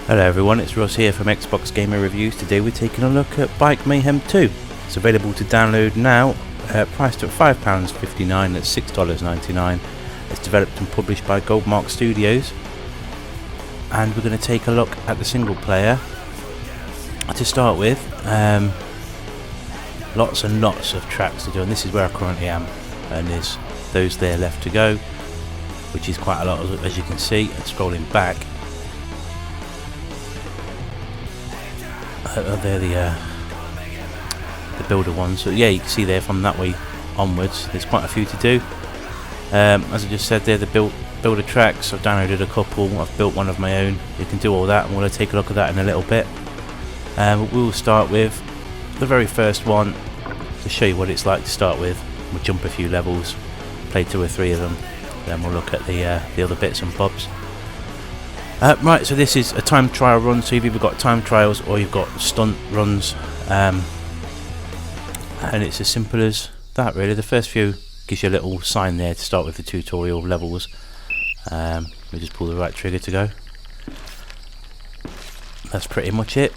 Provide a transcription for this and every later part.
Hello everyone, it's Ross here from Xbox Gamer Reviews. Today we're taking a look at Bike Mayhem 2. It's available to download now, priced at £5.59, that's $6.99. It's developed and published by Goldmark Studios. And we're going to take a look at the single player. To start with, lots and lots of tracks to do, and this is where I currently am. And there's those there left to go, which is quite a lot as you can see. And scrolling back, they're the builder ones. So yeah, you can see there from that way onwards there's quite a few to do. As I just said, they're the builder tracks. I've downloaded a couple, I've built one of my own. You can do all that, and we'll take a look at that in a little bit. We'll start with the very first one to show you what it's like to start with. We'll jump a few levels, play 2 or 3 of them, then we'll look at the other bits and bobs. Right, so this is a time trial run, so you've either got time trials or you've got stunt runs, and it's as simple as that really. The first few gives you a little sign there to start with the tutorial levels. We just pull the right trigger to go. That's pretty much it.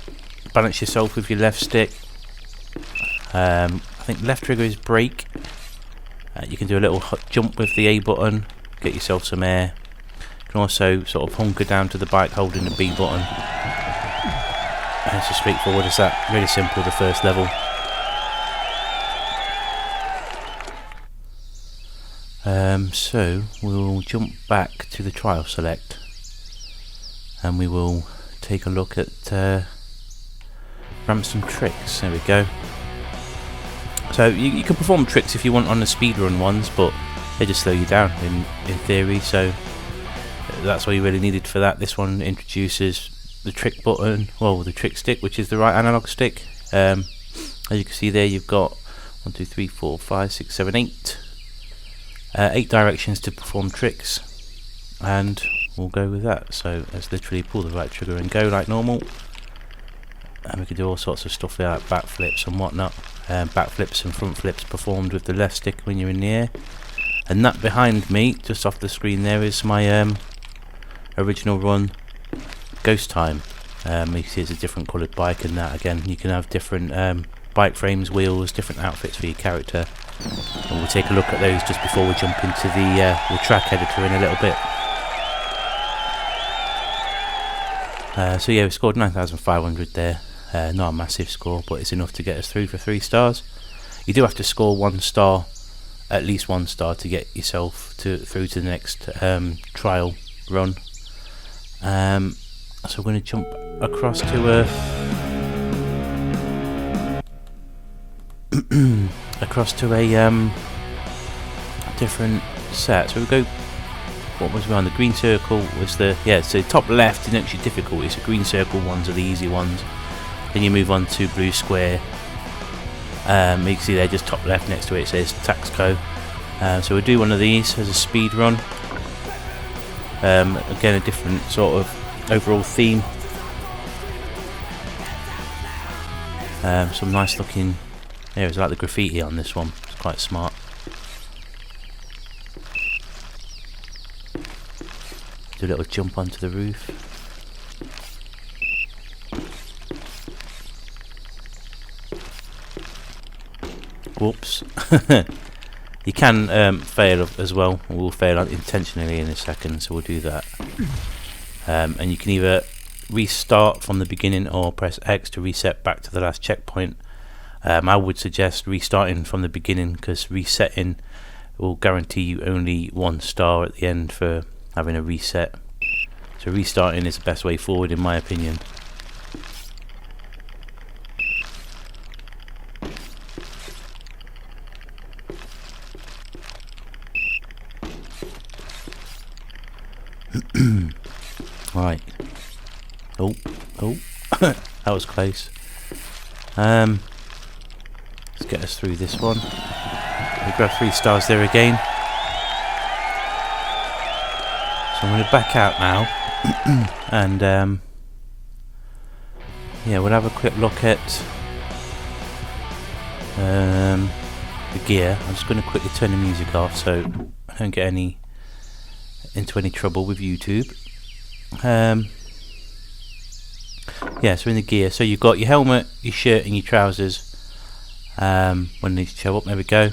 Balance yourself with your left stick. I think left trigger is brake. You can do a little jump with the A button, get yourself some air. You can also sort of hunker down to the bike holding the B button. And it's as straightforward as that. Really simple, the first level. So we'll jump back to the trial select, and we will take a look at ramps and tricks. There we go. So you can perform tricks if you want on the speedrun ones, but they just slow you down in theory, so that's all you really needed for that. This one introduces the trick button, well, the trick stick, which is the right analog stick. As you can see there, you've got 1, 2, 3, 4, 5, 6, 7, 8 directions to perform tricks, and we'll go with that. So let's literally pull the right trigger and go like normal, and we can do all sorts of stuff like backflips and whatnot. Backflips and front flips performed with the left stick when you're in the air. And that behind me, just off the screen there, is my original run, Ghost Time. You see it's a different coloured bike, and that again, you can have different bike frames, wheels, different outfits for your character. And we'll take a look at those just before we jump into the track editor in a little bit. So yeah, we scored 9,500 there. Not a massive score, but it's enough to get us through for 3 stars. You do have to score 1 star, at least 1 star, to get yourself through to the next trial run. So we're going to jump across to a different set. So we go. What was we on? The green circle was so top left is actually difficult. It's the green circle ones are the easy ones. Then you move on to blue square. You can see there, just top left next to it says Taxco. So we'll do one of these as a speed run. Again, a different sort of overall theme. Some nice looking areas, like the graffiti on this one. It's quite smart. Do a little jump onto the roof. Whoops. You can fail as well. We'll fail intentionally in a second, so we'll do that. And you can either restart from the beginning or press X to reset back to the last checkpoint. I would suggest restarting from the beginning, because resetting will guarantee you only 1 star at the end for having a reset. So restarting is the best way forward in my opinion. Right. Oh, that was close. Let's get us through this one. We grab 3 stars there again. So I'm going to back out now, and yeah, we'll have a quick look at the gear. I'm just going to quickly turn the music off so I don't get into any trouble with YouTube. So we're going to back out now, and yeah, we'll have a quick look at the gear. I'm just going to quickly turn the music off so I don't get into any trouble with YouTube. Yeah, so in the gear, so you've got your helmet, your shirt and your trousers when these show up. There we go.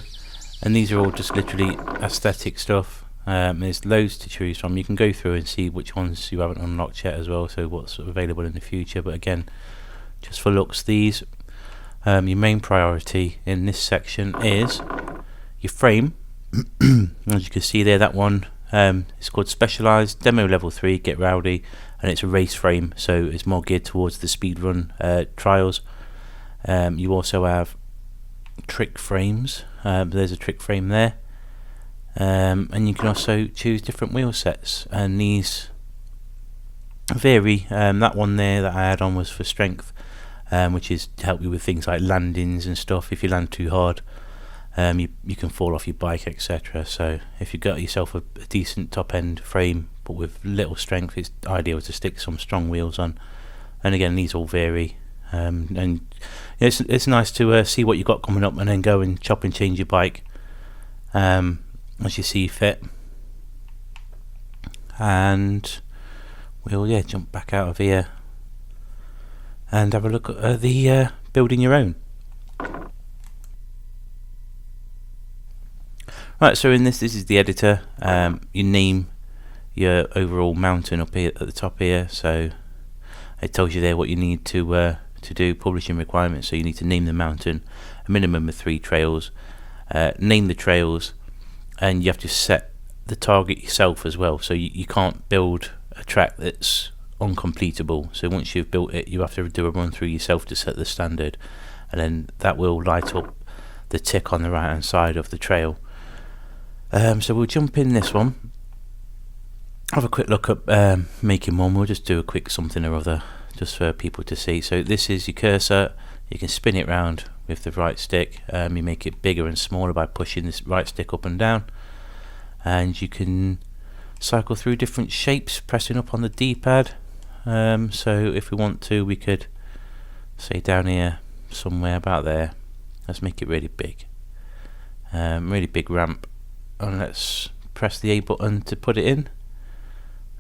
And these are all just literally aesthetic stuff. There's loads to choose from. You can go through and see which ones you haven't unlocked yet as well, so what's available in the future. But again, just for looks, these your main priority in this section is your frame. As you can see there, that one is called Specialized Demo Level 3 Get Rowdy, and it's a race frame, so it's more geared towards the speedrun trials. You also have trick frames. There's a trick frame there, and you can also choose different wheel sets, and these vary. That one there that I had on was for strength, which is to help you with things like landings and stuff. If you land too hard, you can fall off your bike, etc. So if you've got yourself a decent top end frame but with little strength, it's ideal to stick some strong wheels on. And again, these all vary, and it's nice to see what you've got coming up and then go and chop and change your bike as you see fit. And we'll jump back out of here and have a look at the building your own. Right, so in this is the editor. You name your overall mountain up here at the top here, so it tells you there what you need to do. Publishing requirements, so you need to name the mountain, a minimum of 3 trails, name the trails, and you have to set the target yourself as well. So you can't build a track that's uncompletable. So once you've built it, you have to do a run through yourself to set the standard, and then that will light up the tick on the right hand side of the trail. So we'll jump in this one, have a quick look at making one. We'll just do a quick something or other just for people to see. So this is your cursor. You can spin it round with the right stick. You make it bigger and smaller by pushing this right stick up and down, and you can cycle through different shapes pressing up on the D-pad. So if we want to, we could say down here somewhere about there. Let's make it really big, really big ramp, and let's press the A button to put it in.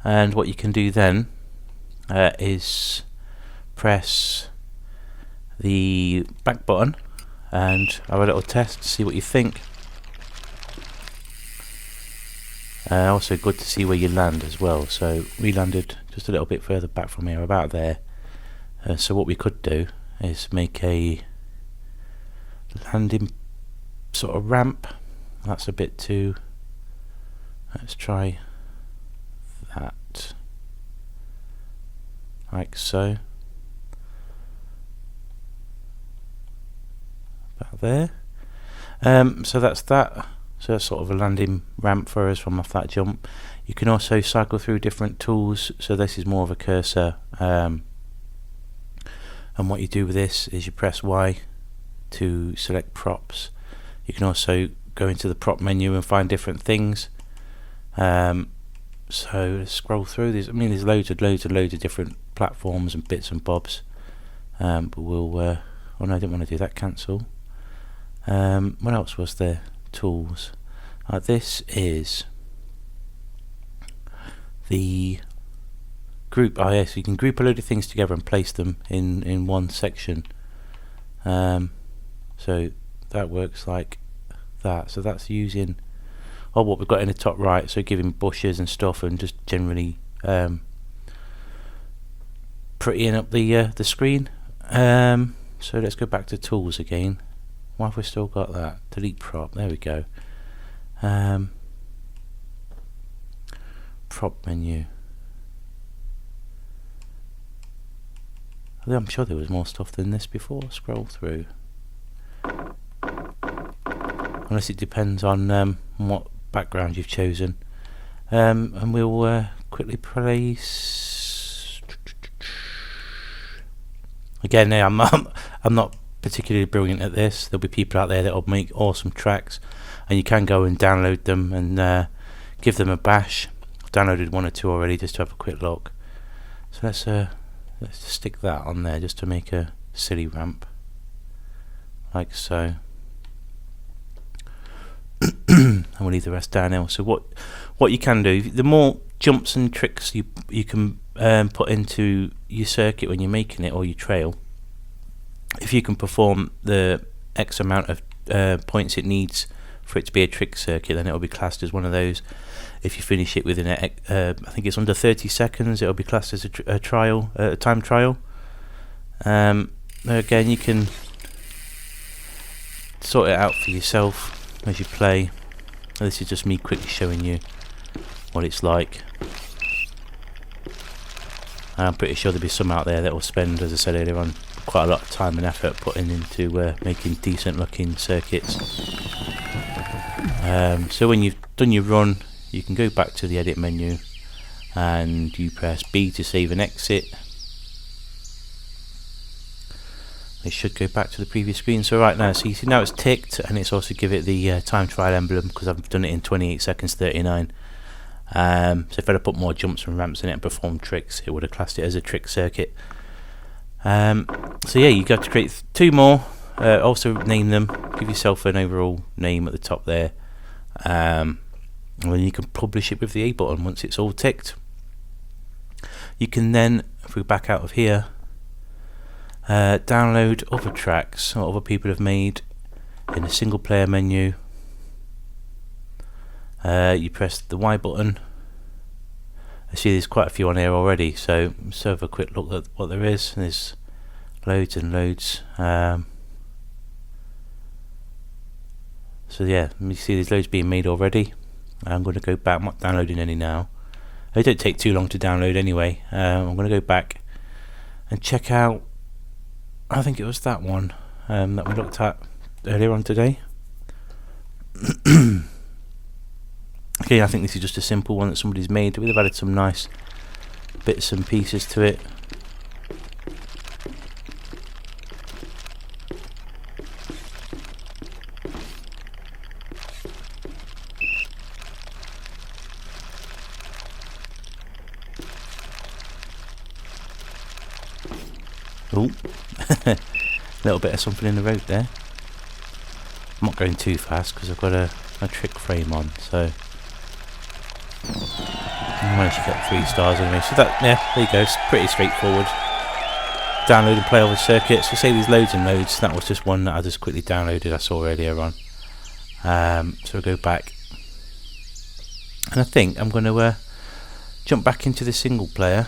And what you can do then is press the back button and have a little test to see what you think. Also good to see where you land as well. So we landed just a little bit further back from here, about there. So what we could do is make a landing sort of ramp. That's a bit too. Let's try that, like so. About there. So that's that. So that's sort of a landing ramp for us from off that jump. You can also cycle through different tools. So this is more of a cursor. And what you do with this is you press Y to select props. You can also go into the prop menu and find different things. So let's scroll through these. I mean, there's loads of different platforms and bits and bobs. But we'll. Oh no, I didn't want to do that. Cancel. What else was there? Tools. This is the group. Yes, you can group a load of things together and place them in one section. So that works like that. So that's using what we've got in the top right. So giving bushes and stuff, and just generally prettying up the screen. So let's go back to tools again. Why have we still got that? Delete prop. There we go. Prop menu. I'm sure there was more stuff than this before. Scroll through. Unless it depends on what background you've chosen. And we'll quickly place. Again, I'm not particularly brilliant at this. There'll be people out there that will make awesome tracks, and you can go and download them and give them a bash. I've downloaded 1 or 2 already just to have a quick look. So let's stick that on there just to make a silly ramp, like so. And we'll leave the rest down now. So what you can do, the more jumps and tricks you can put into your circuit when you're making it, or your trail. If you can perform the X amount of points it needs for it to be a trick circuit, then it will be classed as one of those. If you finish it within I think it's under 30 seconds, it will be classed as a time trial. Again, you can sort it out for yourself as you play. This is just me quickly showing you what it's like. I'm pretty sure there'll be some out there that will spend, as I said earlier on, quite a lot of time and effort putting into making decent looking circuits. So when you've done your run, you can go back to the edit menu and you press B to save and exit. It should go back to the previous screen. So right now, so you see now it's ticked, and it's also give it the time trial emblem because I've done it in 28 seconds 39. So if I'd have put more jumps and ramps in it and performed tricks, it would have classed it as a trick circuit. So yeah, you got to create 2 more. Also name them. Give yourself an overall name at the top there. And then you can publish it with the A button once it's all ticked. You can then, if we back out of here, download other tracks that other people have made in a single player menu. You press the Y button. I see there's quite a few on here already, so let's have a quick look at what there is. There's loads and loads. So yeah, you see there's loads being made already. I'm going to go back. I'm not downloading any now. They don't take too long to download anyway. I'm going to go back and check out, I think it was that one that we looked at earlier on today. Okay, I think this is just a simple one that somebody's made. We've added some nice bits and pieces to it. Oh, a little bit of something in the road there. I'm not going too fast because I've got a trick frame on, so I managed to get 3 stars anyway. So that, yeah, there you go. It's pretty straightforward. Download and play all the circuits. So say there's loads and loads. That was just one that I just quickly downloaded. I saw earlier on. So we'll go back, and I think I'm going to jump back into the single player.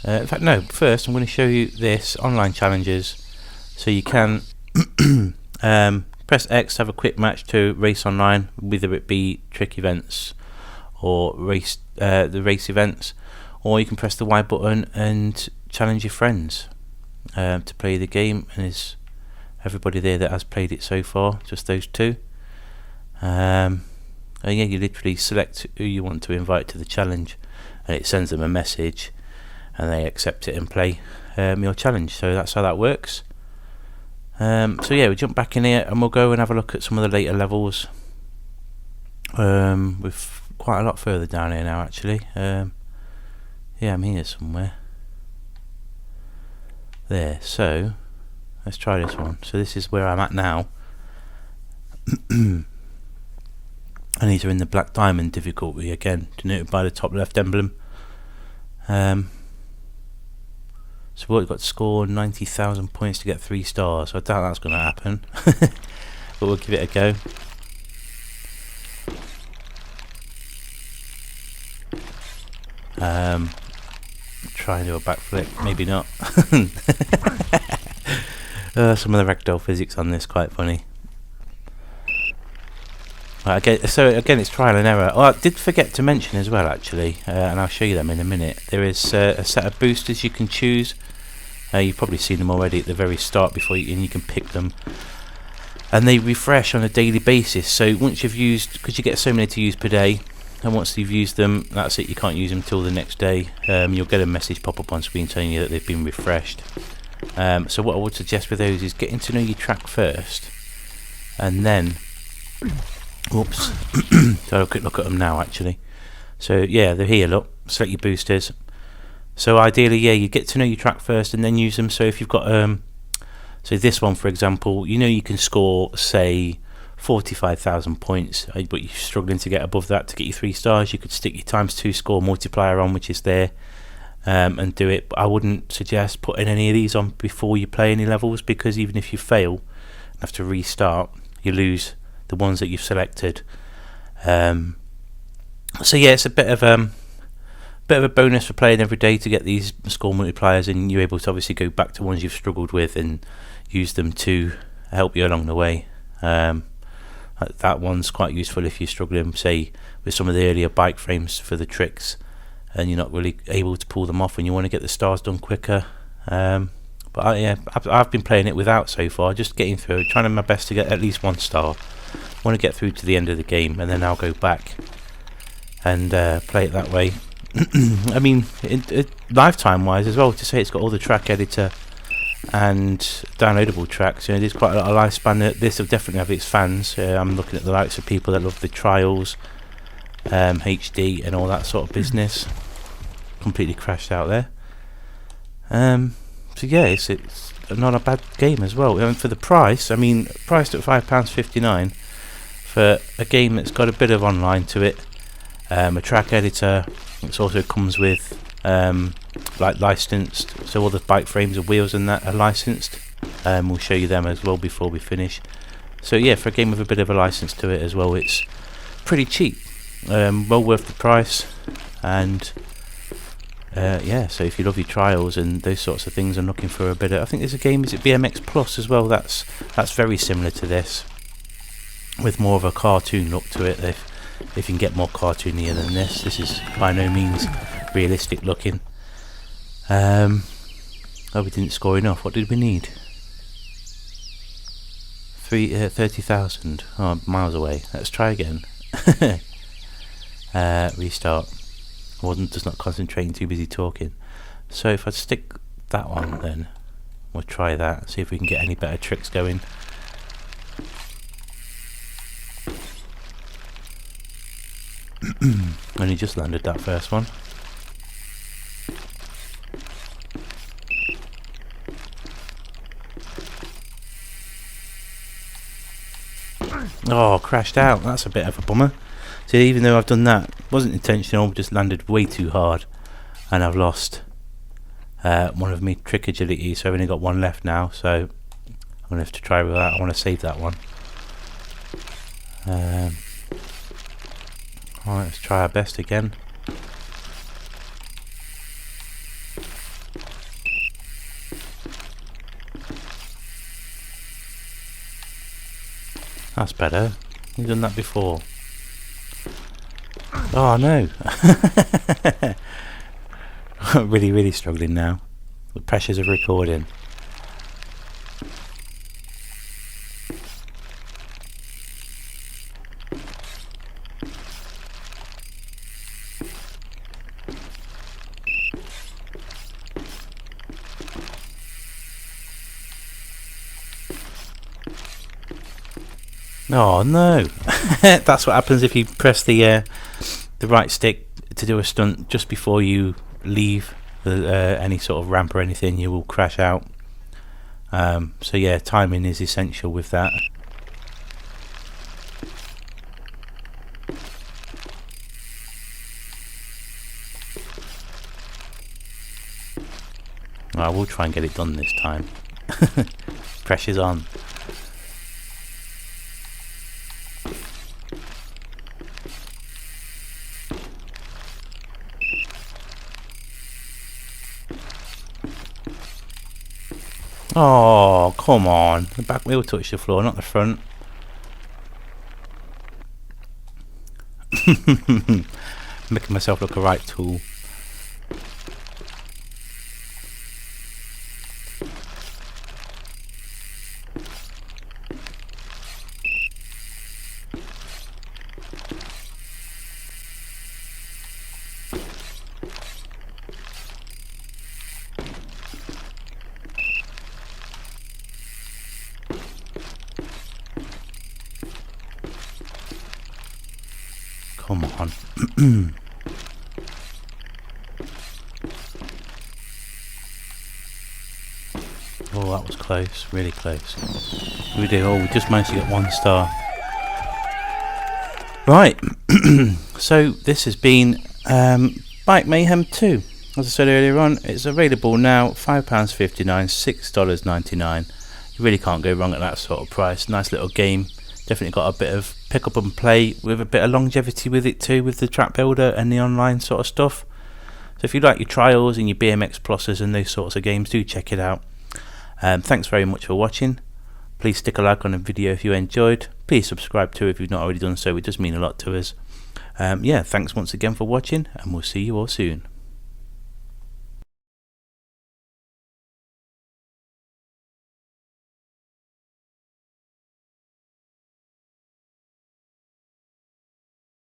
In fact, no. First, I'm going to show you this online challenges. So you can press X to have a quick match to race online, whether it be trick events or race the race events, or you can press the Y button and challenge your friends to play the game. And there's everybody there that has played it so far, just those 2. And yeah, you literally select who you want to invite to the challenge, and it sends them a message, and they accept it and play your challenge. So that's how that works. So yeah, we jump back in here and we'll go and have a look at some of the later levels. We're quite a lot further down here now, actually. Yeah, I'm here somewhere. There, so let's try this one. So this is where I'm at now. And these are in the Black Diamond difficulty, again, denoted by the top left emblem. So we've got to score 90,000 points to get 3 stars. So I doubt that's going to happen. But we'll give it a go. Try and do a backflip. Maybe not. Some of the ragdoll physics on this quite funny. Right, so again, it's trial and error. Oh, I did forget to mention as well, actually, and I'll show you them in a minute. There is a set of boosters you can choose. You've probably seen them already at the very start before, and you can pick them. And they refresh on a daily basis. So once you've used, because you get so many to use per day, and once you've used them, that's it. You can't use them till the next day. You'll get a message pop up on screen telling you that they've been refreshed. So what I would suggest with those is getting to know your track first, and then. Oops. So I'll have a quick look at them now, actually. So yeah, they're here, look. Select your boosters. So ideally, yeah, you get to know your track first and then use them. So if you've got so this one, for example, you know you can score, say, 45,000 points, but you're struggling to get above that to get your 3 stars, you could stick your ×2 score multiplier on, which is there, and do it. But I wouldn't suggest putting any of these on before you play any levels, because even if you fail and have to restart, you lose the ones that you've selected. So yeah, it's a bit of a bonus for playing every day to get these score multipliers, and you're able to obviously go back to ones you've struggled with and use them to help you along the way. That one's quite useful if you're struggling, say, with some of the earlier bike frames for the tricks and you're not really able to pull them off and you want to get the stars done quicker. But I've been playing it without so far, just getting through it, trying my best to get at least 1 star. I want to get through to the end of the game, and then I'll go back and play it that way. I mean, lifetime wise as well, to say it's got all the track editor and downloadable tracks, there's quite a lot of lifespan. This will definitely have its fans. I'm looking at the likes of people that love the Trials, HD and all that sort of business. Completely crashed out there. So yeah, it's not a bad game as well. And for the price, I mean, priced at £5.59 for a game that's got a bit of online to it, a track editor. It also comes with like licensed, so all the bike frames and wheels and that are licensed. We'll show you them as well before we finish. So yeah, for a game with a bit of a license to it as well, it's pretty cheap, well worth the price. And yeah, so if you love your Trials and those sorts of things and looking for a bit of, I think there's a game, is it BMX Plus as well, that's very similar to this, with more of a cartoon look to it. If you can get more cartoonier than this is by no means realistic looking. Oh, we didn't score enough. What did we need? 30,000. Oh, miles away. Let's try again. Restart. I wasn't just not concentrating, too busy talking. So if I stick that one, then we'll try that, see if we can get any better tricks going. Only just landed that first one. Oh, crashed out. That's a bit of a bummer. So even though I've done that, wasn't intentional, just landed way too hard, and I've lost one of my trick agility, so I've only got one left now, so I'm going to have to try with that. I want to save that one. Alright, let's try our best again. That's better. We've done that before. Oh no! Really struggling now. The pressures of recording. Oh no! That's what happens if you press the right stick to do a stunt just before you leave any sort of ramp or anything. You will crash out. So yeah, timing is essential with that. I will try and get it done this time. Pressure's on. Oh, come on. The back wheel touched the floor, not the front. Making myself look a right tool. Come on. Oh, that was close, really close. We just managed to get 1 star. Right, so this has been Bike Mayhem 2. As I said earlier on, it's available now, £5.59, $6.99. You really can't go wrong at that sort of price. Nice little game. Definitely got a bit of pick up and play with a bit of longevity with it too, with the track builder and the online sort of stuff. So if you like your trials and your BMX pluses and those sorts of games, do check it out. Thanks very much for watching. Please stick a like on the video if you enjoyed. Please subscribe too if you've not already done so. It does mean a lot to us. Yeah, thanks once again for watching, and we'll see you all soon.